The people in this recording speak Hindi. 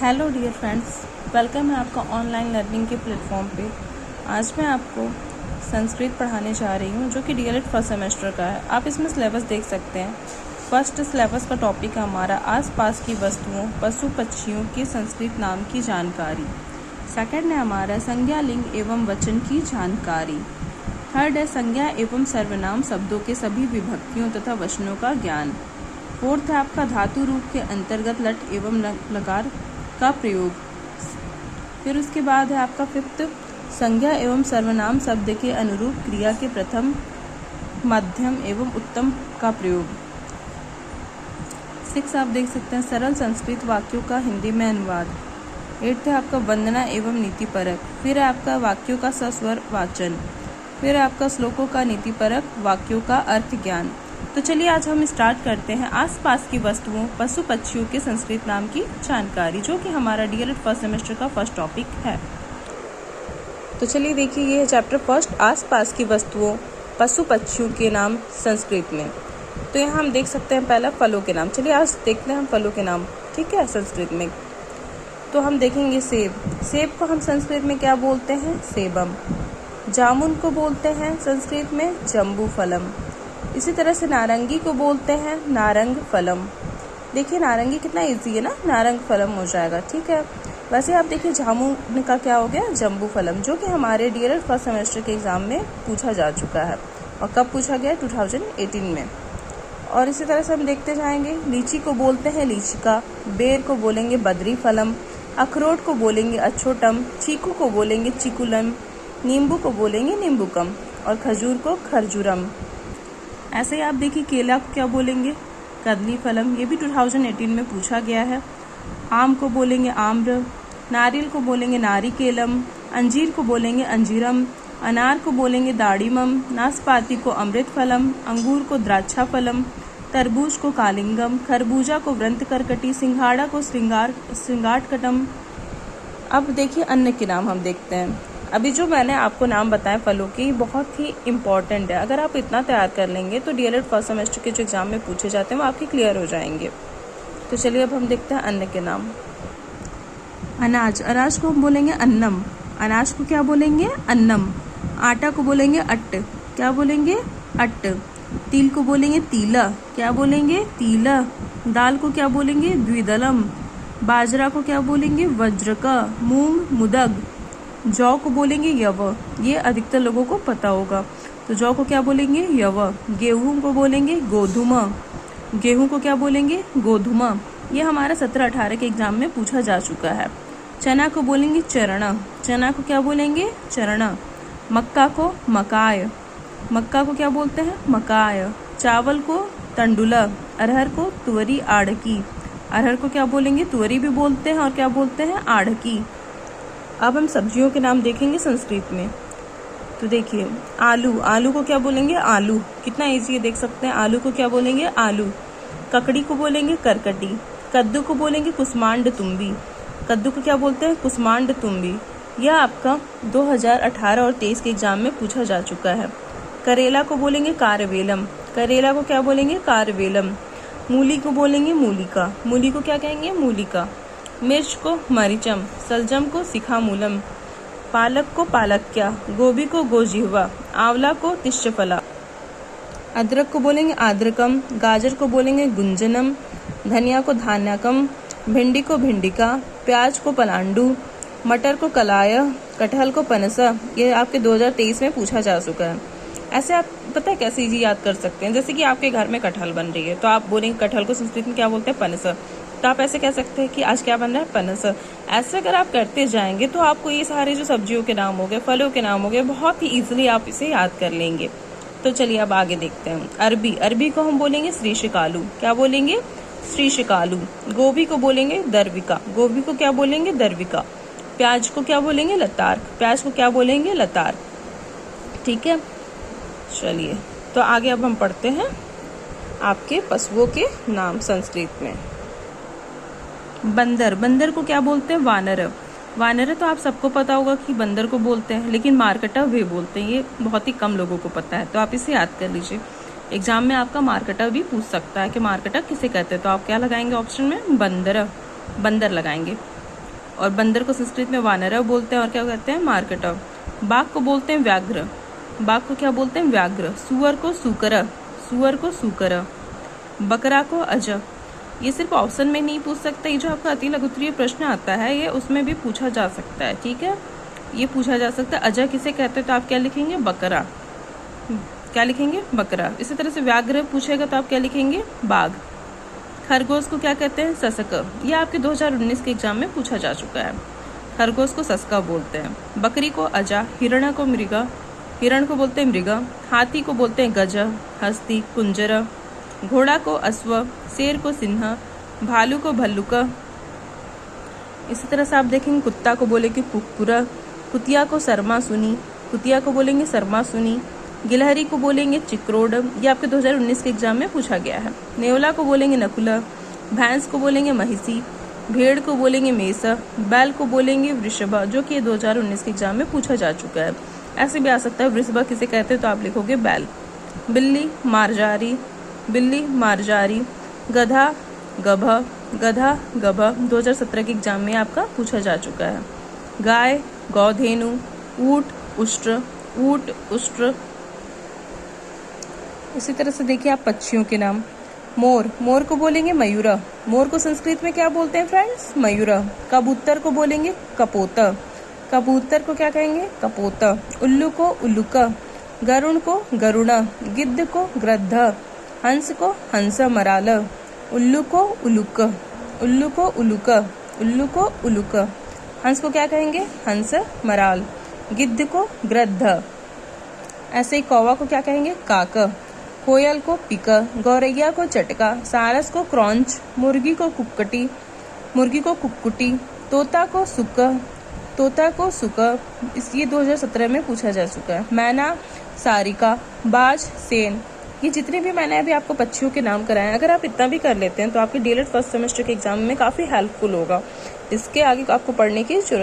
हेलो डियर फ्रेंड्स, वेलकम है आपका ऑनलाइन लर्निंग के प्लेटफॉर्म पे। आज मैं आपको संस्कृत पढ़ाने जा रही हूँ जो कि डीएलएड फर्स्ट सेमेस्टर का है। आप इसमें सिलेबस देख सकते हैं। फर्स्ट सिलेबस का टॉपिक है हमारा आसपास की वस्तुओं पशु पक्षियों के संस्कृत नाम की जानकारी। सेकंड है हमारा संज्ञा लिंग एवं वचन की जानकारी। थर्ड है संज्ञा एवं सर्वनाम शब्दों के सभी विभक्तियों तथा वचनों का ज्ञान। फोर्थ है आपका धातु रूप के अंतर्गत लट एवं लकार का प्रयोग। फिर उसके बाद है आपका फिफ्थ संज्ञा एवं सर्वनाम शब्द के अनुरूप क्रिया के प्रथम मध्यम एवं उत्तम का प्रयोग। सिक्स आप देख सकते हैं सरल संस्कृत वाक्यों का हिंदी में अनुवाद। एट्थ है आपका वंदना एवं नीतिपरक। फिर है आपका वाक्यों का सस्वर वाचन। फिर है आपका श्लोकों का नीतिपरक वाक्यों का अर्थ ज्ञान। तो चलिए आज हम स्टार्ट करते हैं आसपास की वस्तुओं पशु पक्षियों के संस्कृत नाम की जानकारी, जो कि हमारा डीएलएड फर्स्ट सेमेस्टर का फर्स्ट टॉपिक है। तो चलिए देखिए, ये है चैप्टर फर्स्ट आसपास की वस्तुओं पशु पक्षियों के नाम संस्कृत में। तो यहाँ हम देख सकते हैं पहला फलों के नाम। चलिए आज देखते हैं हम फलों के नाम, ठीक है, संस्कृत में। तो हम देखेंगे सेब। सेब को हम संस्कृत में क्या बोलते हैं? सेबम। जामुन को बोलते हैं संस्कृत में जम्बू फलम। इसी तरह से नारंगी को बोलते हैं नारंग फलम। देखिए नारंगी कितना इजी है ना, नारंग फलम हो जाएगा, ठीक है। वैसे आप देखिए जामुन का क्या हो गया? जम्बू फलम, जो कि हमारे डीएलएड फर्स्ट सेमेस्टर के एग्जाम में पूछा जा चुका है। और कब पूछा गया? 2018 में। और इसी तरह से हम देखते जाएंगे। लीची को बोलते हैं लीचिका। बेर को बोलेंगे बद्री फलम। अखरोट को बोलेंगे अछोटम। चीकू को बोलेंगे चिकुलम। नींबू को बोलेंगे नींबूकम। और खजूर को खरजूरम। ऐसे ही आप देखिए केला को क्या बोलेंगे? कदली फलम। ये भी 2018 में पूछा गया है। आम को बोलेंगे आम्र। नारियल को बोलेंगे नारिकेलम। अंजीर को बोलेंगे अंजीरम। अनार को बोलेंगे दाड़िमम। नाशपाती को अमृत फलम। अंगूर को द्राक्षा फलम। तरबूज को कालिंगम। खरबूजा को व्रंतकरकटी। सिंघाड़ा को श्रृंगाटकटम। अब देखिए अन्न के नाम हम देखते हैं। अभी जो मैंने आपको नाम बताए फलों की, बहुत ही इम्पॉर्टेंट है। अगर आप इतना तैयार कर लेंगे तो डीएलएड फर्स्ट सेमेस्टर के जो एग्जाम में पूछे जाते हैं वो आपके क्लियर हो जाएंगे। तो चलिए अब हम देखते हैं अन्न के नाम। अनाज। अनाज को हम बोलेंगे अन्नम। अनाज को क्या बोलेंगे? अन्नम। आटा को बोलेंगे अट्ट। क्या बोलेंगे? अट्ट। तिल को बोलेंगे तीला। क्या बोलेंगे? तीला। दाल को क्या बोलेंगे? द्विदलम। बाजरा को क्या बोलेंगे? वज्रका। मूंग मुदग। जौ को बोलेंगे यव। ये अधिकतर लोगों को पता होगा। तो जौ को क्या बोलेंगे? यव। गेहूं को बोलेंगे गोधुमा। गेहूं को क्या बोलेंगे? गोधुमा। ये हमारा 17-18 के एग्जाम में पूछा जा चुका है। चना को बोलेंगे चरणा। चना को क्या बोलेंगे? चरणा। मक्का को मकाय। मक्का को क्या बोलते हैं? मकाय। चावल को तंडुला। अरहर को तुअरी आड़की। अरहर को क्या बोलेंगे? तुअरी भी बोलते हैं और क्या बोलते हैं? आड़की। अब हम सब्जियों के नाम देखेंगे संस्कृत में। तो देखिए आलू। आलू को क्या बोलेंगे? आलू। कितना इजी है, देख सकते हैं। आलू को क्या बोलेंगे? आलू। ककड़ी को बोलेंगे करकटी। कद्दू को बोलेंगे कुष्मांड तुम्बी। कद्दू को क्या बोलते हैं? कुष्मांड तुम्बी। यह आपका 2018 और 23 के एग्जाम में पूछा जा चुका है। करेला को बोलेंगे कारवेलम। करेला को क्या बोलेंगे? कारवेलम। मूली को बोलेंगे मूलिका। मूली को क्या कहेंगे? मूलिका। मिर्च को मरीचम। सलजम को शिखामूलम। पालक को पालक्या। गोभी को गोजिह्वा। आंवला को तिष्यफला। अदरक को बोलेंगे आद्रकम। गाजर को बोलेंगे गुंजनम। धनिया को धान्याकम। भिंडी को भिंडिका। प्याज को पलांडू। मटर को कलाय। कटहल को पनसा। ये आपके 2023 में पूछा जा चुका है। ऐसे आप पता है कैसे इजी याद कर सकते हैं? जैसे कि आपके घर में कटहल बन रही है तो आप बोलेंगे कटहल को संस्कृत में क्या बोलते हैं? पनसा। तो आप ऐसे कह सकते हैं कि आज क्या बन रहा है? पनस। ऐसे अगर आप करते जाएंगे तो आपको ये सारे जो सब्जियों के नाम हो गए, फलों के नाम हो गए, बहुत ही इजीली आप इसे याद कर लेंगे। तो चलिए अब आगे देखते हैं। अरबी। अरबी को हम बोलेंगे श्रीशिकालू। क्या बोलेंगे? श्रीशिकालू। गोभी को बोलेंगे दरविका। गोभी को क्या बोलेंगे? दरविका। प्याज को क्या बोलेंगे? लतार्क। प्याज को क्या बोलेंगे? लतार्क। ठीक है, चलिए तो आगे अब हम पढ़ते हैं आपके पशुओं के नाम संस्कृत में। बंदर। बंदर को क्या बोलते हैं? वानर। वानर तो आप सबको पता होगा कि बंदर को बोलते हैं, लेकिन मारकटा भी बोलते हैं। ये बहुत ही कम लोगों को पता है, तो आप इसे याद कर लीजिए। एग्जाम में आपका मारकटा भी पूछ सकता है कि मारकटा किसे कहते हैं, तो आप क्या लगाएंगे ऑप्शन में? बंदर। बंदर लगाएंगे। और बंदर को संस्कृत में वानर बोलते हैं और क्या कहते हैं, मार्केट। बाघ को बोलते हैं व्याघ्र, बाघ को क्या बोलते हैं, व्याघ्र। सुअर को सूकर, सुअर को सूकर। बकरा को अज। ये सिर्फ ऑप्शन में नहीं पूछ सकता, ये जो आपका अति लघु उत्तरीय प्रश्न आता है ये उसमें भी पूछा जा सकता है, ठीक है, ये पूछा जा सकता है। अजय किसे कहते हैं, तो आप क्या लिखेंगे, बकरा। क्या लिखेंगे, बकरा। इसी तरह से व्याघ्र पूछेगा तो आप क्या लिखेंगे, बाघ। खरगोश को क्या कहते हैं, ससक। ये आपके 2019 के एग्जाम में पूछा जा चुका है। खरगोश को ससका बोलते हैं। बकरी को अजा, हिरण को मृगा, हिरण को बोलते हैं मृग। हाथी को बोलते हैं गज, हस्ती, कुंजर। घोड़ा को अश्व, शेर को सिंह, भालू को भल्लुक। इसी तरह से आप देखेंगे कुत्ता को बोलेंगे कुक्कुर, कुतिया को शर्मा सुनी, कुतिया को बोलेंगे शर्मा सुनी। गिलहरी को बोलेंगे चिक्रोड, ये आपके 2019 के एग्जाम में पूछा गया है। नेवला को बोलेंगे नकुला, भैंस को बोलेंगे महिषी, भेड़ को बोलेंगे मेष, बैल को बोलेंगे वृषभ, जो कि 2019 के एग्जाम में पूछा जा चुका है। ऐसे भी आ सकता है वृषभ किसे कहते हैं, तो आप लिखोगे बैल। बिल्ली मारजारी, बिल्ली मारजारी। गधा गभ, गधा गभ, 2017 के एग्जाम में आपका पूछा जा चुका है। गाय गौधेनु, ऊंट उष्ट्र, ऊंट उष्ट्र। इसी तरह से देखिए आप पक्षियों के नाम। मोर, मोर को बोलेंगे मयूर, मोर को संस्कृत में क्या बोलते हैं फ्रेंड्स, मयूर। कबूतर को बोलेंगे कपोत, कबूतर को क्या कहेंगे, कपोत। उल्लू को उल्लुक, गरुण को गरुण, गिद्ध को गृद्ध, हंस को हंस मराल। उल्लू को उल्लुक, उल्लू को उल्लुक, उल्लू को उल्लुक। हंस को क्या कहेंगे, हंस मराल। गिद्ध को गृद्ध। ऐसे ही कौवा को क्या कहेंगे, काक। कोयल को पिक, गौरैया को चटका, सारस को क्रॉन्च, मुर्गी को कुक्कटी, मुर्गी को कुक्कुटी। तोता को सुक, तोता को सुक। ये 2017 में पूछा जा चुका है। मैना सारिका, बाज सेन। ये जितने भी मैंने अभी आपको पक्षियों के नाम कराए हैं, अगर आप इतना भी कर लेते हैं तो आपके डीएलएड फर्स्ट सेमेस्टर के एग्जाम में काफ़ी हेल्पफुल होगा। इसके आगे आपको पढ़ने की जरूरत